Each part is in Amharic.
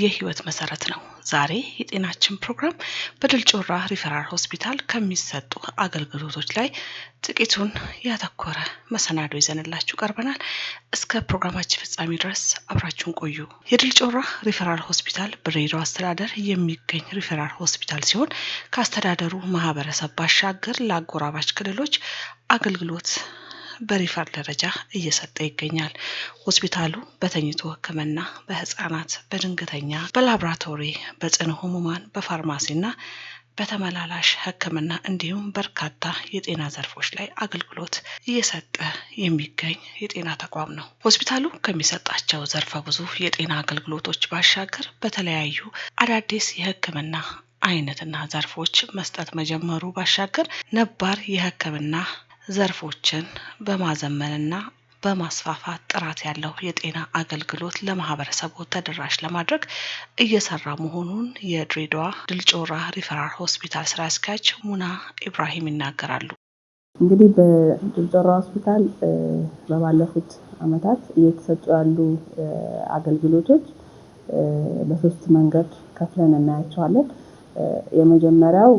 የህይወት መሰረት ነው። ዛሬ የጤናችን ፕሮግራም በድል ጮራ ሪፈራል ሆስፒታል ከሚሰጡ አገልግሎቶች ላይ ጥቂቱን ያተኮረ መሰናዶ ይዘንላችሁ ቀርበናል። እስከ ፕሮግራማችን ፍጻሜ ድረስ አብራችሁን ቆዩ። የድል ጮራ ሪፈራል ሆስፒታል በድሬዳዋ አስተዳደር የሚገኝ ሪፈራል ሆስፒታል ሲሆን ከአስተዳደሩ ማህበረሰብ ባሻገር ለአጎራባች ክልሎች አገልግሎት በሪፈር ደረጃ እየሰጠ ይገኛል። ሆስፒታሉ በተኝቶ ህክምና፣ በህፃናት፣ በድንገተኛ፣ በላብራቶሪ፣ በጽኑ ህሙማን፣ በፋርማሲና በተመላላሽ ህክምና እንዲሁም በርካታ የጤና ዘርፎች ላይ አገልግሎት እየሰጠ የሚገኝ የጤና ተቋም ነው። ሆስፒታሉ ከሚሰጣቸው ዘርፈ ብዙ የጤና አገልግሎቶች ባሻገር በተለያዩ አዳዲስ የህክምና አይነትና ዘርፎች መስጠት መጀመሩ ባሻገር ነባር የህክምና ዘርፎችን በማዘመንና በማስፋፋት ጥራት ያለው የጤና አገልግሎት ለማህበረሰቡ ተደራሽ ለማድረግ እየሰራ መሆኑን የድሬዳዋ ድል ጮራ ሪፈራል ሆስፒታል ስራ አስኪያጅ ሙና ኢብራሂም ይናገራሉ። እንግዲህ በድል ጮራ ሆስፒታል በባለፉት አመታት እየተሰጡ ያሉ አገልግሎቶች በሶስት መንገድ ከፍለን እናያቸዋለን። የመጀመሪያው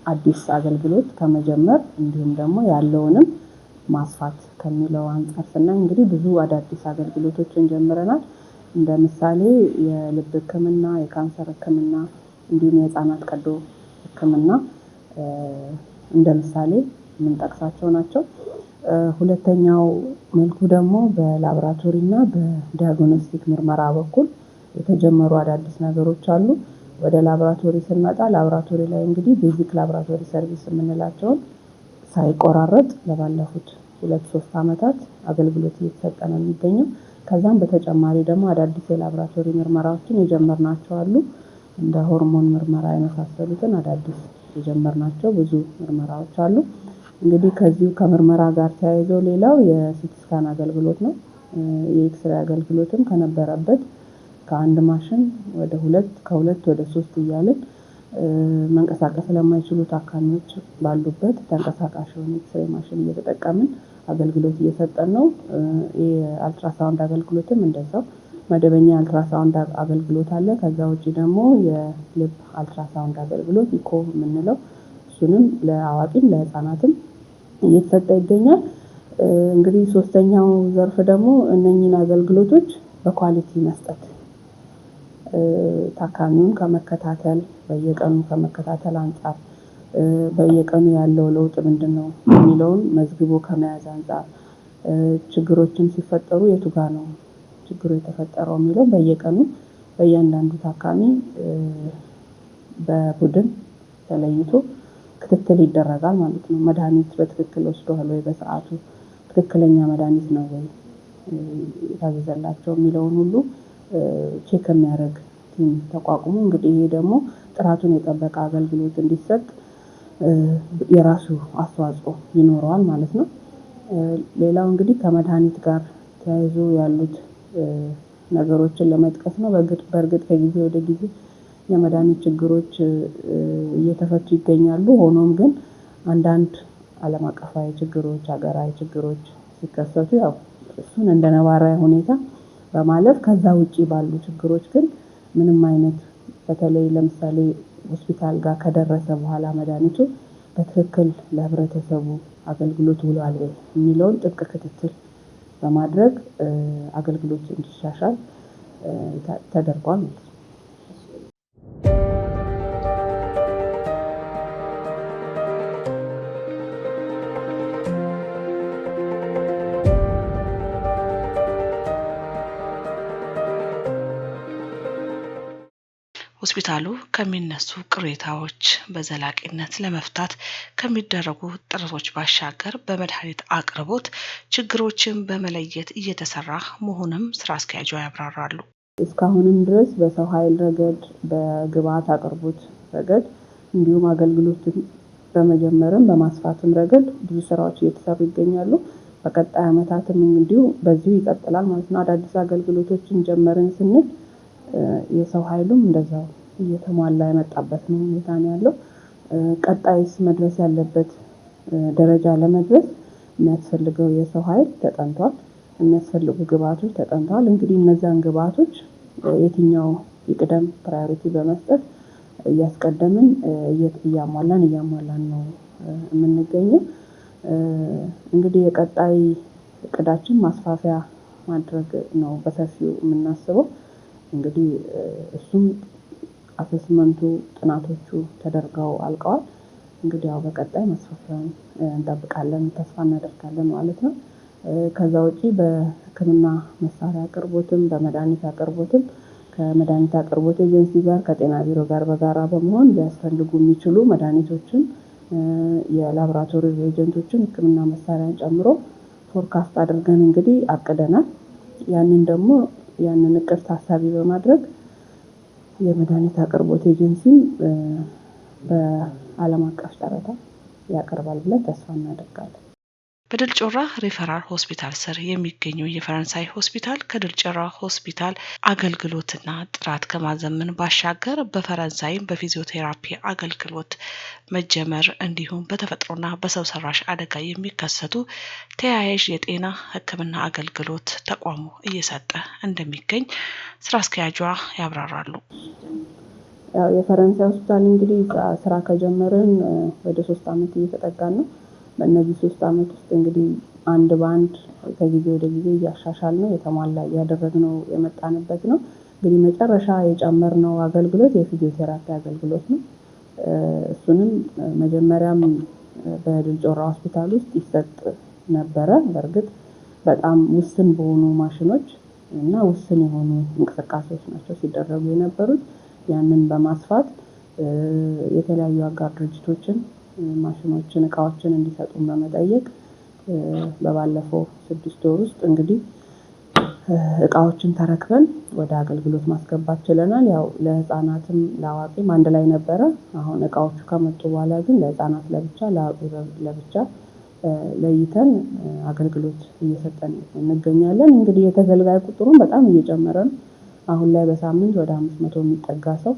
አዲስ አገልግሎት ከመጀመር እንዲሁም ደግሞ ያለውንም ማስፋት ከሚለው አንፃር ስናይ እንግዲህ ብዙ አዳዲስ አገልግሎቶችን ጀምረናል። እንደ ምሳሌ የልብ ህክምና፣ የካንሰር ህክምና እንዲሁም የህፃናት ቀዶ ህክምና እንደ ምሳሌ የምንጠቅሳቸው ናቸው። ሁለተኛው መልኩ ደግሞ በላብራቶሪና በዲያግኖስቲክ ምርመራ በኩል የተጀመሩ አዳዲስ ነገሮች አሉ። ወደ ላብራቶሪ ስንመጣ ላብራቶሪ ላይ እንግዲህ ቤዚክ ላብራቶሪ ሰርቪስ የምንላቸውን ሳይቆራረጥ ለባለፉት 2-3 አመታት አገልግሎት እየተሰጠ ነው የሚገኘው። ከዛም በተጨማሪ ደግሞ አዳዲስ የላብራቶሪ ምርመራዎችን የጀመርናቸው አሉ። እንደ ሆርሞን ምርመራ የመሳሰሉትን አዳዲስ የጀመርናቸው ብዙ ምርመራዎች አሉ። እንግዲህ ከዚሁ ከምርመራ ጋር ተያይዞ ሌላው የሲቲ ስካን አገልግሎት ነው። የኤክስሬይ አገልግሎትም ከነበረበት ከአንድ ማሽን ወደ 2 ከ2 ወደ 3 እያልን መንቀሳቀስ ለማይችሉ ታካሚዎች ባሉበት ተንቀሳቃሽ የሆነ ኤክስሬይ ማሽን እየተጠቀምን አገልግሎት እየሰጠን ነው። የአልትራሳውንድ አገልግሎትም እንደዛው መደበኛ አልትራሳውንድ አገልግሎት አለ። ከዛ ውጪ ደግሞ የልብ አልትራሳውንድ አገልግሎት ኢኮ የምንለው እሱንም ለአዋቂም ለህፃናትም እየተሰጠ ይገኛል። እንግዲህ ሶስተኛው ዘርፍ ደግሞ እነኚህን አገልግሎቶች በኳሊቲ መስጠት ታካሚውን ከመከታተል በየቀኑ ከመከታተል አንፃር በየቀኑ ያለው ለውጥ ምንድነው የሚለውን መዝግቦ ከመያዝ አንፃር ችግሮችን ሲፈጠሩ የቱ ጋር ነው ችግሩ የተፈጠረው የሚለው በየቀኑ በእያንዳንዱ ታካሚ በቡድን ተለይቶ ክትትል ይደረጋል ማለት ነው። መድኃኒት በትክክል ወስደዋል ወይ፣ በሰዓቱ ትክክለኛ መድኃኒት ነው ወይ የታዘዘላቸው የሚለውን ሁሉ ቼክ የሚያደርግ ቲም ተቋቁሞ እንግዲህ ይሄ ደግሞ ጥራቱን የጠበቀ አገልግሎት እንዲሰጥ የራሱ አስተዋጽኦ ይኖረዋል ማለት ነው። ሌላው እንግዲህ ከመድኃኒት ጋር ተያይዞ ያሉት ነገሮችን ለመጥቀስ ነው። በእርግጥ ከጊዜ ወደ ጊዜ የመድኃኒት ችግሮች እየተፈቱ ይገኛሉ። ሆኖም ግን አንዳንድ ዓለም አቀፋዊ ችግሮች፣ ሀገራዊ ችግሮች ሲከሰቱ ያው እሱን እንደ ነባራዊ ሁኔታ በማለፍ ከዛ ውጪ ባሉ ችግሮች ግን ምንም አይነት በተለይ ለምሳሌ ሆስፒታል ጋር ከደረሰ በኋላ መድኃኒቱ በትክክል ለህብረተሰቡ አገልግሎት ውሏል ወይ የሚለውን ጥብቅ ክትትል በማድረግ አገልግሎት እንዲሻሻል ተደርጓል ማለት ነው። ሆስፒታሉ ከሚነሱ ቅሬታዎች በዘላቂነት ለመፍታት ከሚደረጉ ጥረቶች ባሻገር በመድኃኒት አቅርቦት ችግሮችን በመለየት እየተሰራ መሆኑንም ስራ አስኪያጁ ያብራራሉ። እስካሁንም ድረስ በሰው ኃይል ረገድ፣ በግብአት አቅርቦት ረገድ እንዲሁም አገልግሎትን በመጀመርም በማስፋትም ረገድ ብዙ ስራዎች እየተሰሩ ይገኛሉ። በቀጣይ አመታትም እንዲሁ በዚሁ ይቀጥላል ማለት ነው። አዳዲስ አገልግሎቶችን ጀመርን ስንል የሰው ኃይሉም እንደዛው እየተሟላ የመጣበት ነው ሁኔታ ነው ያለው። ቀጣይስ መድረስ ያለበት ደረጃ ለመድረስ የሚያስፈልገው የሰው ኃይል ተጠንቷል። የሚያስፈልጉ ግብአቶች ተጠንተዋል። እንግዲህ እነዛን ግብአቶች የትኛው ይቅደም ፕራዮሪቲ በመስጠት እያስቀደምን እያሟላን ነው የምንገኘው። እንግዲህ የቀጣይ እቅዳችን ማስፋፊያ ማድረግ ነው በሰፊው የምናስበው። እንግዲህ እሱም አሰስመንቱ ጥናቶቹ ተደርገው አልቀዋል። እንግዲህ ያው በቀጣይ ማስፋፊያውን እንጠብቃለን ተስፋ እናደርጋለን ማለት ነው። ከዛ ውጪ በሕክምና መሳሪያ አቅርቦትም በመድኃኒት አቅርቦትም ከመድኃኒት አቅርቦት ኤጀንሲ ጋር ከጤና ቢሮ ጋር በጋራ በመሆን ሊያስፈልጉ የሚችሉ መድኃኒቶችን የላቦራቶሪ ኤጀንቶችን ሕክምና መሳሪያን ጨምሮ ፎርካስት አድርገን እንግዲህ አቅደናል። ያንን እቅድ ታሳቢ በማድረግ የመድኃኒት አቅርቦት ኤጀንሲ በዓለም አቀፍ ደረጃ ያቀርባል ብለን ተስፋ እናደርጋለን። በድል ጮራ ሪፈራል ሆስፒታል ስር የሚገኘው የፈረንሳይ ሆስፒታል ከድል ጮራ ሆስፒታል አገልግሎትና ጥራት ከማዘመን ባሻገር በፈረንሳይም በፊዚዮቴራፒ አገልግሎት መጀመር እንዲሁም በተፈጥሮና በሰው ሰራሽ አደጋ የሚከሰቱ ተያያዥ የጤና ሕክምና አገልግሎት ተቋሙ እየሰጠ እንደሚገኝ ስራ አስኪያጇ ያብራራሉ። የፈረንሳይ ሆስፒታል እንግዲህ ስራ ከጀመረን ወደ 3 ዓመት እየተጠጋን ነው። በእነዚህ 3 ዓመት ውስጥ እንግዲህ አንድ ባንድ ከጊዜ ወደ ጊዜ እያሻሻልነው የተሟላ እያደረግነው የመጣንበት ነው። እንግዲህ መጨረሻ የጨመርነው አገልግሎት የፊዚዮቴራፒ አገልግሎት ነው። እሱንም መጀመሪያም በድል ጮራ ሆስፒታል ውስጥ ይሰጥ ነበረ። በእርግጥ በጣም ውስን በሆኑ ማሽኖች እና ውስን የሆኑ እንቅስቃሴዎች ናቸው ሲደረጉ የነበሩት። ያንን በማስፋት የተለያዩ አጋር ድርጅቶችን ማሽኖችን እቃዎችን እንዲሰጡን በመጠየቅ በባለፈው 6 ወር ውስጥ እንግዲህ እቃዎችን ተረክበን ወደ አገልግሎት ማስገባት ችለናል። ያው ለህፃናትም ለአዋቂም አንድ ላይ ነበረ። አሁን እቃዎቹ ከመጡ በኋላ ግን ለህፃናት ለብቻ ለአዋቂ ለብቻ ለይተን አገልግሎት እየሰጠን እንገኛለን። እንግዲህ የተገልጋይ ቁጥሩን በጣም እየጨመረ ነው። አሁን ላይ በሳምንት ወደ 500 የሚጠጋ ሰው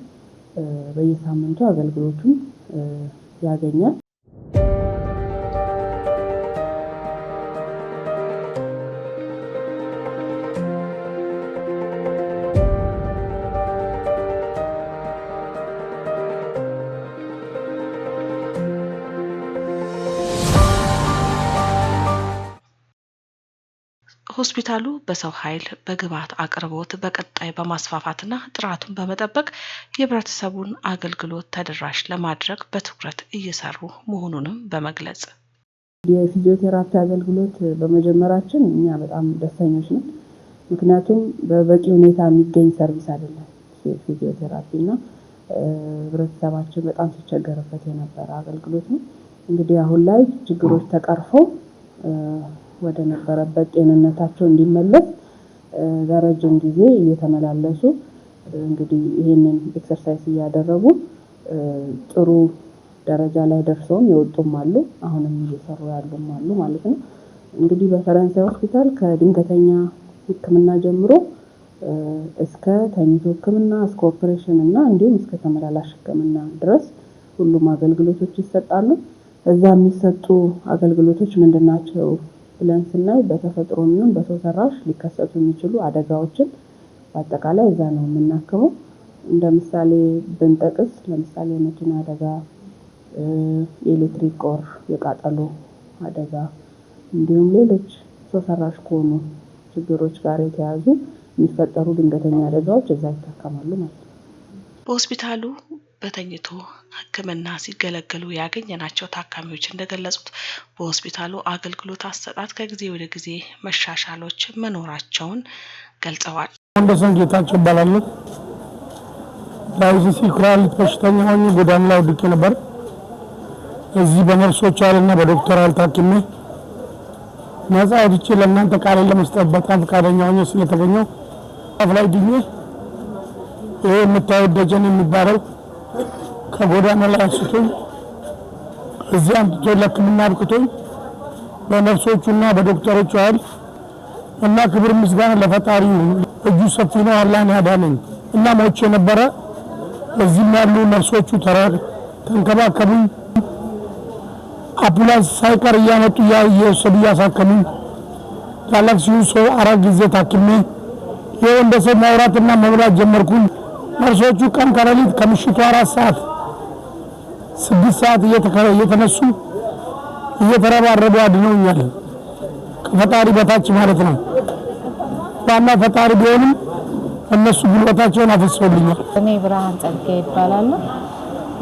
በየሳምንቱ አገልግሎቱን ያገኛል። ሆስፒታሉ በሰው ኃይል በግብዓት አቅርቦት በቀጣይ በማስፋፋትና ጥራቱን በመጠበቅ የህብረተሰቡን አገልግሎት ተደራሽ ለማድረግ በትኩረት እየሰሩ መሆኑንም በመግለጽ የፊዚዮቴራፒ አገልግሎት በመጀመራችን እኛ በጣም ደስተኞች ነን። ምክንያቱም በበቂ ሁኔታ የሚገኝ ሰርቪስ አይደለም ፊዚዮቴራፒና ህብረተሰባችን በጣም ሲቸገርበት የነበረ አገልግሎት ነው። እንግዲህ አሁን ላይ ችግሮች ተቀርፈው ወደ ነበረበት ጤንነታቸው እንዲመለስ ለረጅም ጊዜ እየተመላለሱ እንግዲህ ይሄንን ኤክሰርሳይዝ እያደረጉ ጥሩ ደረጃ ላይ ደርሰውም የወጡም አሉ፣ አሁንም እየሰሩ ያሉም አሉ ማለት ነው። እንግዲህ በፈረንሳይ ሆስፒታል ከድንገተኛ ሕክምና ጀምሮ እስከ ተኝቶ ሕክምና እስከ ኦፕሬሽን እና እንዲሁም እስከ ተመላላሽ ሕክምና ድረስ ሁሉም አገልግሎቶች ይሰጣሉ። እዛ የሚሰጡ አገልግሎቶች ምንድናቸው ብለን ስናይ በተፈጥሮ የሚሆን በሰው ሰራሽ ሊከሰቱ የሚችሉ አደጋዎችን በአጠቃላይ እዛ ነው የምናክመው። እንደ ምሳሌ ብንጠቅስ ለምሳሌ የመኪና አደጋ፣ የኤሌክትሪክ ኦር የቃጠሎ አደጋ እንዲሁም ሌሎች ሰው ሰራሽ ከሆኑ ችግሮች ጋር የተያዙ የሚፈጠሩ ድንገተኛ አደጋዎች እዛ ይታከማሉ ማለት ነው። በሆስፒታሉ በተኝቶ ሕክምና ሲገለገሉ ያገኘናቸው ታካሚዎች እንደገለጹት በሆስፒታሉ አገልግሎት አሰጣጥ ከጊዜ ወደ ጊዜ መሻሻሎች መኖራቸውን ገልጸዋል። ወንደሰን ጌታቸው እባላለሁ። ዳይሊሲስ ኩላሊት በሽተኛ ሆኜ ጎዳና ላይ ወድቄ ነበር። እዚህ በነርሶች አለና በዶክተር አልታክሜ ነፃ ወጥቼ ለእናንተ ቃል ለመስጠት በጣም ፈቃደኛ ሆኜ ስለተገኘው ላይ ድኜ ይሄ የምታዩት ደጀን የሚባለው ከጎዳና ላይ አንስቶኝ እዚህ አምጥቶ ለሕክምና አብቅቶኝ በነርሶቹና በዶክተሮቹ ኃይል እና ክብር ምስጋና ለፈጣሪ እጁ ሰፊ ነው። አላህን ያዳነኝ እና ሞቼ ነበረ። እዚህም ያሉ ነርሶቹ ተንከባከቡኝ። አምቡላንስ ሳይቀር እያመጡ እየወሰዱ እያሳከሙኝ ጋላክሲውን 4 ጊዜ ታክሜ ይኸው እንደ ሰው ማውራትና መብላት ጀመርኩኝ። ነርሶቹ ቀን ከሌሊት ከምሽቱ 4 ሰዓት 6 ሰዓት እየተነሱ እየተረባረቡ አድነውኛል። ከፈጣሪ በታች ማለት ነው። ዋና ፈጣሪ ቢሆንም እነሱ ጉልበታቸውን አፈሰውልኛል። እኔ ብርሃን ጸጋ ይባላል።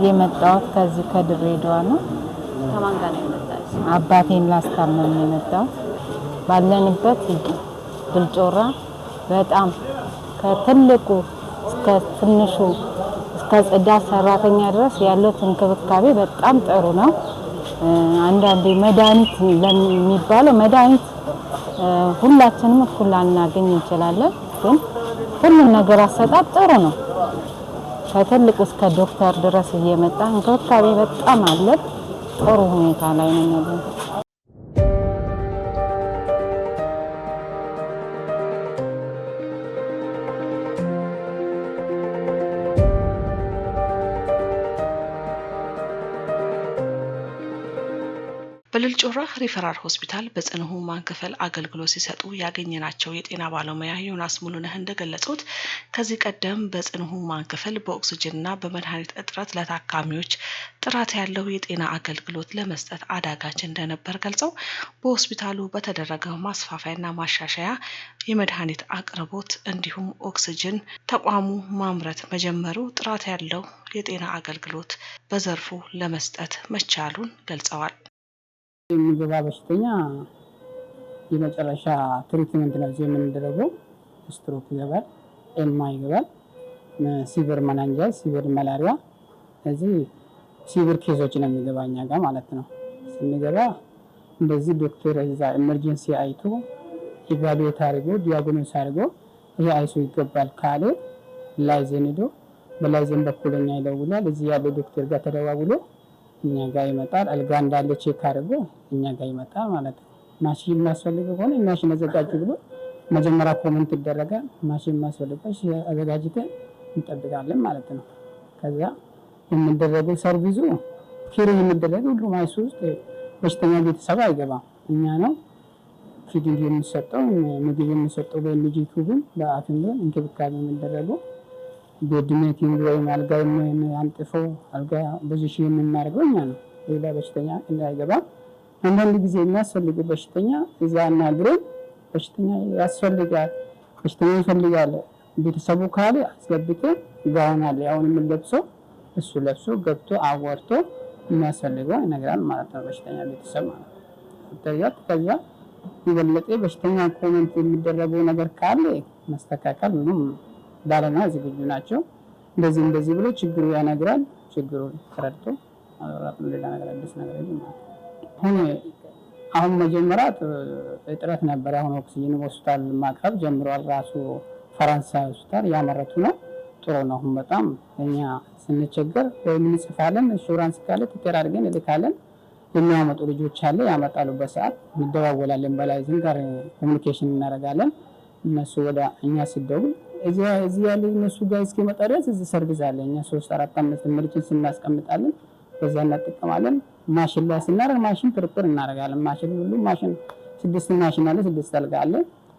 የመጣሁት ከዚህ ከድሬዳዋ ነው። ከማን ጋር ነው የመጣሁት? አባቴን ላስታመም ነው የመጣሁት። ባለንበት ድልጮራ በጣም ከትልቁ እስከ ትንሹ እስከ ጽዳት ሰራተኛ ድረስ ያለው እንክብካቤ በጣም ጥሩ ነው። አንዳንዴ መድኃኒት ለሚባለው መድኃኒት ሁላችንም እኩል ላናገኝ እንችላለን፣ ግን ሁሉም ነገር አሰጣጥ ጥሩ ነው። ከትልቁ እስከ ዶክተር ድረስ እየመጣ እንክብካቤ በጣም አለ። ጥሩ ሁኔታ ላይ ነው ያለው። በድልጮራ ሪፈራል ሆስፒታል በጽኑ ህሙማን ክፍል አገልግሎት ሲሰጡ ያገኘናቸው የጤና ባለሙያ ዮናስ ሙሉነህ እንደገለጹት ከዚህ ቀደም በጽኑ ህሙማን ክፍል በኦክሲጅንና በመድኃኒት እጥረት ለታካሚዎች ጥራት ያለው የጤና አገልግሎት ለመስጠት አዳጋች እንደነበር ገልጸው በሆስፒታሉ በተደረገው ማስፋፋያና ማሻሻያ የመድኃኒት አቅርቦት እንዲሁም ኦክሲጅን ተቋሙ ማምረት መጀመሩ ጥራት ያለው የጤና አገልግሎት በዘርፉ ለመስጠት መቻሉን ገልጸዋል። የሚገባ በሽተኛ የመጨረሻ ትሪትመንት ነው የምንደረገው። ስትሮክ ይገባል፣ ኤልማ ይገባል፣ ሲቨር መናንጃይስ፣ ሲቨር ማላሪያ፣ እዚህ ሲቨር ኬዞች ነው የሚገባ እኛ ጋር ማለት ነው። ስንገባ እንደዚህ ዶክተር እዛ ኤመርጀንሲ አይቶ ኢቫሉዌት አድርጎ ዲያግኖስ አድርጎ ይሄ አይሶ ይገባል ካለ ላይዘን ሄዶ በላይዘን በኩለኛ ይደውላል። እዚህ ያለው ዶክተር ጋር ተደዋውሎ እኛ ጋር ይመጣል። አልጋ እንዳለ ቼክ አድርጎ እኛ ጋር ይመጣል ማለት ነው። ማሽን የሚያስፈልገው ከሆነ ማሽን አዘጋጅ ብሎ መጀመሪያ ኮሜንት ይደረጋል። ማሽን የሚያስፈልገው አዘጋጅተን እንጠብቃለን ማለት ነው። ከዛ የሚደረገው ሰርቪሱ ኬር የሚደረገው ሁሉ ማይሱ ውስጥ በሽተኛ ቤተሰብ አይገባም። እኛ ነው ፊዲንግ የሚሰጠው ምግብ የሚሰጠው በልጅቱ ግን በአፍም ግን እንክብካቤ የሚደረገው በድሜቲንግ ወይም አልጋ አንጥፈው አልጋ ፖዚሽን የምናደርገው እኛ ነው። ሌላ በሽተኛ እንዳይገባ አንዳንድ ጊዜ የሚያስፈልገው በሽተኛ እዛ አናግረን በሽተኛ ያስፈልጋል በሽተኛ ይፈልጋል ቤተሰቡ ካለ አስገብተን ጋውን አለ አሁን የምንለብሰው እሱ ለብሶ ገብቶ አወርቶ የሚያስፈልገው ይነግራል ማለት ነው። በሽተኛ ቤተሰብ ማለት ነው። ከዛ ይበለጠ በሽተኛ ኮሜንት የሚደረገው ነገር ካለ ማስተካከል ምንም ባለሙያ ዝግጁ ናቸው። እንደዚህ ብሎ ችግሩ ያነግራል። ችግሩን ተረድቶ ሌላ ነገር አዲስ ነገር የለም። አሁን መጀመሪያ እጥረት ነበር። አሁን ኦክሲጅን ሆስፒታል ማቅረብ ጀምሯል። ራሱ ፈረንሳይ ሆስፒታል ያመረቱ ነው። ጥሩ ነው። አሁን በጣም እኛ ስንቸገር ወይም እንጽፋለን ኢንሹራንስ ካለ ትኬት አድርገን እልካለን። የሚያመጡ ልጆች አለ ያመጣሉ። በሰዓት እንደዋወላለን። በላይዝን ጋር ኮሙኒኬሽን እናደርጋለን። እነሱ ወደ እኛ ሲደውል እዚህ ያለ እነሱ ጋር እስኪመጣ ድረስ እዚህ ሰርቪስ አለ። እኛ 3 4 5 ምርጭን ስናስቀምጣለን በዛ እናጠቀማለን። ማሽን ላይ ስናደርግ ማሽን ፕሪፔር እናደርጋለን። ማሽን ሁሉ ማሽን 6 ማሽን አለ 6 አልጋ አለ።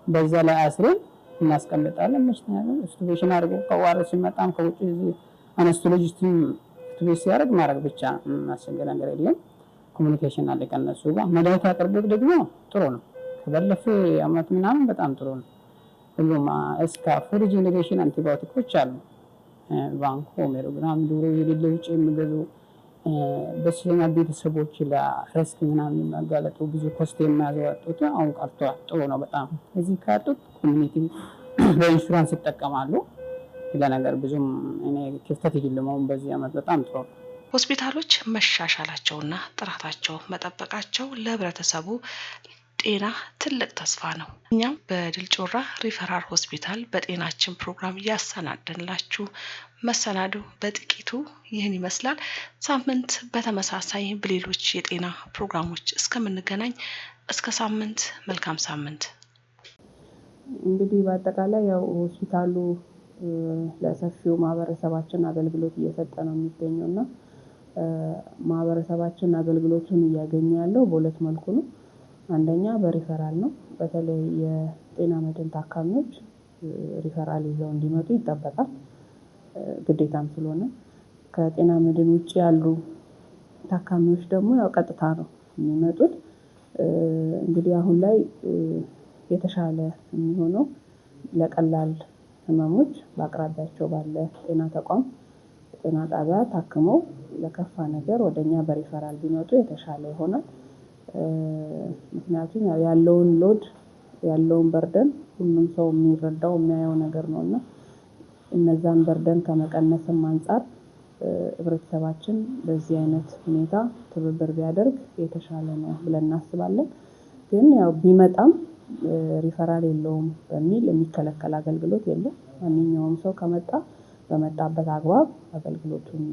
በዛ ላይ አስረን እናስቀምጣለን። መሽተኛለን ስቱቤሽን አድርጎ ከዋር ሲመጣም ከውጭ እዚህ አነስቶሎጂስትን ስቱቤሽ ሲያደርግ ማድረግ ብቻ ማስቸገር ነገር የለም። ኮሙኒኬሽን አለ ከነሱ ጋር። መድኃኒት አቅርቦት ደግሞ ጥሩ ነው። ከባለፈ አመት ምናምን በጣም ጥሩ ነው። ሁሉም እስከ ፎር ጄኔሬሽን አንቲባዮቲኮች አሉ። ባንኮ ሜሮግራም ዱሮ የሌለ ውጭ የሚገዙ በሽተኛ ቤተሰቦች ለሪስክ ምናምን የሚያጋለጡ ብዙ ኮስት የሚያወጡት አሁን ቀርቷል። ጥሩ ነው በጣም። እዚህ ካጡት ኮሚኒቲ በኢንሹራንስ ይጠቀማሉ። ሌላ ነገር ብዙም እኔ ክፍተት የለም። አሁን በዚህ አመት በጣም ጥሩ ነው። ሆስፒታሎች መሻሻላቸውና ጥራታቸው መጠበቃቸው ለህብረተሰቡ ጤና ትልቅ ተስፋ ነው። እኛም በድልጮራ ሪፈራል ሆስፒታል በጤናችን ፕሮግራም ያሰናደንላችሁ መሰናዶ በጥቂቱ ይህን ይመስላል። ሳምንት በተመሳሳይ በሌሎች የጤና ፕሮግራሞች እስከምንገናኝ እስከ ሳምንት መልካም ሳምንት። እንግዲህ በአጠቃላይ ያው ሆስፒታሉ ለሰፊው ማህበረሰባችን አገልግሎት እየሰጠ ነው የሚገኘውና ማህበረሰባችን አገልግሎቱን እያገኘ ያለው በሁለት መልኩ ነው። አንደኛ በሪፈራል ነው። በተለይ የጤና መድን ታካሚዎች ሪፈራል ይዘው እንዲመጡ ይጠበቃል። ግዴታም ስለሆነ ከጤና መድን ውጪ ያሉ ታካሚዎች ደግሞ ያው ቀጥታ ነው የሚመጡት። እንግዲህ አሁን ላይ የተሻለ የሚሆነው ለቀላል ህመሞች በአቅራቢያቸው ባለ ጤና ተቋም ጤና ጣቢያ ታክመው ለከፋ ነገር ወደኛ በሪፈራል ቢመጡ የተሻለ ይሆናል። ምክንያቱም ያለውን ሎድ ያለውን በርደን ሁሉም ሰው የሚረዳው የሚያየው ነገር ነውና እነዛን በርደን ከመቀነስም አንፃር ህብረተሰባችን በዚህ አይነት ሁኔታ ትብብር ቢያደርግ የተሻለ ነው ብለን እናስባለን። ግን ያው ቢመጣም ሪፈራል የለውም በሚል የሚከለከል አገልግሎት የለም። ማንኛውም ሰው ከመጣ በመጣበት አግባብ አገልግሎቱን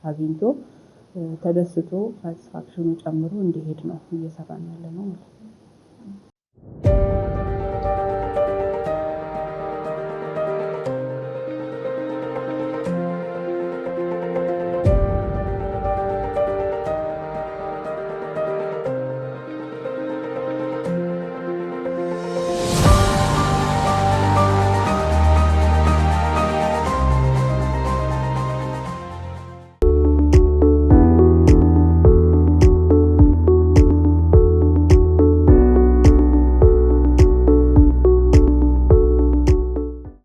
አግኝቶ ተደስቶ ሳቲስፋክሽኑ ጨምሮ እንዲሄድ ነው እየሰራን ያለነው ማለት ነው።